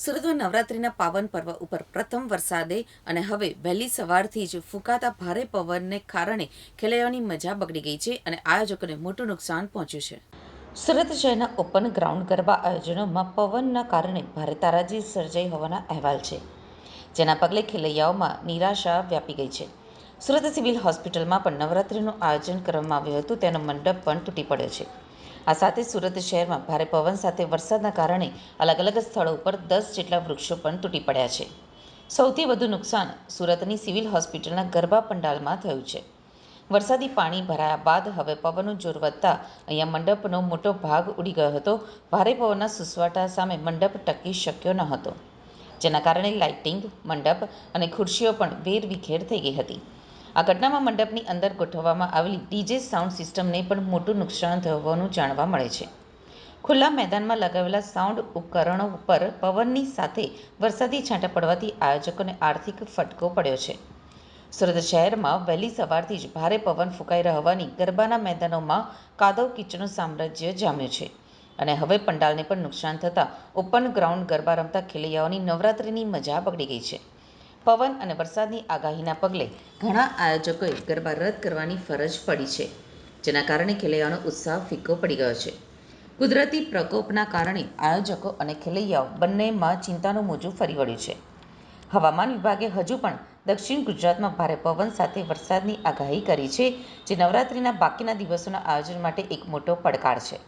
સુરતમાં નવરાત્રિના પાવન પર્વ ઉપર પ્રથમ વરસાદે અને હવે વહેલી સવારથી જ ફૂંકાતા ભારે પવનને કારણે ખેલૈયાઓની મજા બગડી ગઈ છે અને આયોજકોને મોટું નુકસાન પહોંચ્યું છે. સુરત શહેરના ઓપન ગ્રાઉન્ડ ગરબા આયોજનોમાં પવનના કારણે ભારે તારાજી સર્જાઈ હોવાના અહેવાલ છે, જેના પગલે ખેલૈયાઓમાં નિરાશા વ્યાપી ગઈ છે. સુરત સિવિલ હોસ્પિટલમાં પણ નવરાત્રિનું આયોજન કરવામાં આવ્યું હતું, તેનો મંડપ પણ તૂટી પડ્યો છે. આ સાથે સુરત શહેરમાં ભારે પવન સાથે વરસાદના કારણે અલગ અલગ સ્થળો ઉપર 10 જેટલા વૃક્ષો પણ તૂટી પડ્યા છે. સૌથી વધુ નુકસાન સુરતની સિવિલ હોસ્પિટલના ગરબા પંડાલમાં થયું છે. વરસાદી પાણી ભરાયા બાદ હવે પવનનું જોર વધતા અહીંયા મંડપનો મોટો ભાગ ઉડી ગયો હતો. ભારે પવનના સુસવાટા સામે મંડપ ટકી શક્યો ન હતો, જેના કારણે લાઇટિંગ, મંડપ અને ખુરશીઓ પણ વેરવિખેર થઈ ગઈ હતી. આ ઘટનામાં મંડપની અંદર ગોઠવવામાં આવેલી ડીજે સાઉન્ડ સિસ્ટમને પણ મોટું નુકસાન થયું હોવાનું જાણવા મળે છે. ખુલ્લા મેદાનમાં લગાવેલા સાઉન્ડ ઉપકરણો પર પવનની સાથે વરસાદી છાંટા પડવાથી આયોજકોને આર્થિક ફટકો પડ્યો છે. સુરત શહેરમાં વહેલી સવારથી જ ભારે પવન ફૂંકાઈ રહેવાની ગરબાના મેદાનોમાં કાદવ કીચડનું સામ્રાજ્ય જામ્યું છે અને હવે પંડાલને પણ નુકસાન થતાં ઓપન ગ્રાઉન્ડ ગરબા રમતા ખેલૈયાઓની નવરાત્રિની મજા બગડી ગઈ છે. પવન અને વરસાદની આગાહીના પગલે ઘણા આયોજકોએ ગરબા રદ કરવાની ફરજ પડી છે, જેના કારણે ખેલૈયાઓનો ઉત્સાહ ફીકો પડી ગયો છે. કુદરતી પ્રકોપના કારણે આયોજકો અને ખેલૈયાઓ બંનેમાં ચિંતાનું મોજું ફરી વળ્યું છે. હવામાન વિભાગે હજુ પણ દક્ષિણ ગુજરાતમાં ભારે પવન સાથે વરસાદની આગાહી કરી છે, જે નવરાત્રિના બાકીના દિવસોના આયોજન માટે એક મોટો પડકાર છે.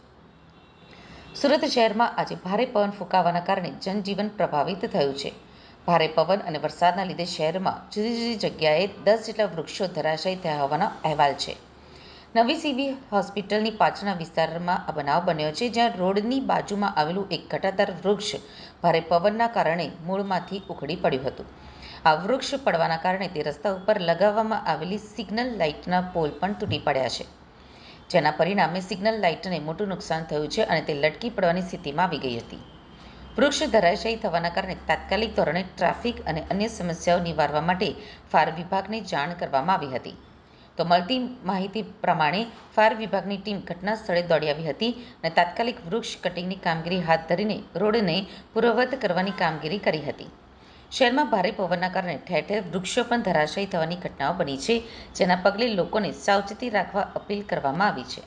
સુરત શહેરમાં આજે ભારે પવન ફૂંકાવાના કારણે જનજીવન પ્રભાવિત થયું છે. ભારે પવન અને વરસાદના લીધે શહેરમાં જુદી જુદી જગ્યાએ 10 જેટલા વૃક્ષો ધરાશાયી થયા હોવાના અહેવાલ છે. નવી સિવિલ હોસ્પિટલની પાછળના વિસ્તારમાં આ બનાવ બન્યો છે, જ્યાં રોડની બાજુમાં આવેલું એક ઘટાદાર વૃક્ષ ભારે પવનના કારણે મૂળમાંથી ઉખડી પડ્યું હતું. આ વૃક્ષ પડવાના કારણે તે રસ્તા ઉપર લગાવવામાં આવેલી સિગ્નલ લાઇટના પોલ પણ તૂટી પડ્યા છે, જેના પરિણામે સિગ્નલ લાઇટને મોટું નુકસાન થયું છે અને તે લટકી પડવાની સ્થિતિમાં આવી ગઈ હતી. વૃક્ષ ધરાશાયી થવાના કારણે તાત્કાલિક ધોરણે ટ્રાફિક અને અન્ય સમસ્યાઓ નિવારવા માટે ફાયર વિભાગને જાણ કરવામાં આવી હતી. તો મળતી માહિતી પ્રમાણે ફાયર વિભાગની ટીમ ઘટના સ્થળે દોડી આવી હતી અને તાત્કાલિક વૃક્ષ કટિંગની કામગીરી હાથ ધરીને રોડને પૂર્વવત કરવાની કામગીરી કરી હતી. શહેરમાં ભારે પવનના કારણે ઠેર ઠેર વૃક્ષો પણ ધરાશાયી થવાની ઘટનાઓ બની છે, જેના પગલે લોકોને સાવચેતી રાખવા અપીલ કરવામાં આવી છે.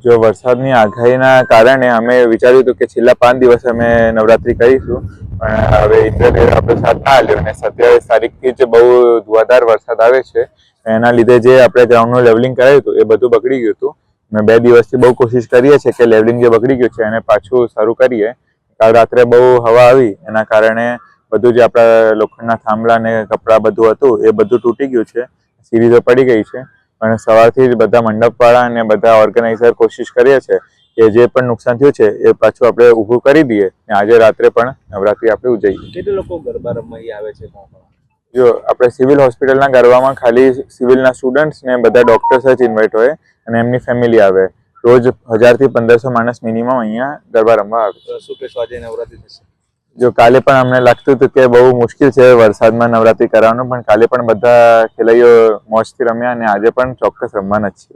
જો વરસાદની આગાહીના કારણે અમે વિચાર્યું હતું કે છેલ્લા 5 દિવસ અમે નવરાત્રી કરીશું, પણ હવે ઇન્ટરનેટ આપણો સાથ ના આપ્યો અને 27 તારીખથી જ બહુ ધુવાધાર વરસાદ આવે છે. એના લીધે જે આપણે ગ્રાઉન્ડનું લેવલિંગ કરાયું હતું એ બધું બગડી ગયું હતું. અમે 2 દિવસથી બહુ કોશિશ કરીએ છીએ કે લેવલિંગ જે બગડી ગયું છે એને પાછું શરૂ કરીએ. કાલ રાત્રે બહુ હવા આવી, એના કારણે બધું જે આપણા લોખંડના થાંભલા ને કપડાં બધું હતું એ બધું તૂટી ગયું છે, સીડી તો પડી ગઈ છે. અને સવારથી જ બધા મંડપવાળા અને બધા ઓર્ગેનાઇઝર કોશિશ કરીએ છીએ કે જે પણ નુકસાન થયું છે એ પાછું આપણે ઊભું કરી દઈએ. આજે રાત્રે પણ નવરાત્રી આપણે ઉજવીએ. કેટલા લોકો ગરબા રમવા આવે છે? જો આપણે સિવિલ હોસ્પિટલના ગરબામાં ખાલી સિવિલના સ્ટુડન્ટ્સ ને બધા ડોક્ટર્સ જ ઇન્વાઇટ હોય અને એમની ફેમિલી આવે. રોજ 1000 થી 1500 માણસ મિનિમમ અહીંયા ગરબા રમવા આવે. શું કહેશો, આજે નવરાત્રી થશે? જો કાલે પણ અમને લાગતું હતું કે બહુ મુશ્કેલ છે વરસાદમાં નવરાત્રી કરાવવાનું, પણ કાલે પણ બધા ખેલૈયાઓ મોજથી રમ્યા અને આજે પણ ચોક્કસ રમવાના જ છે.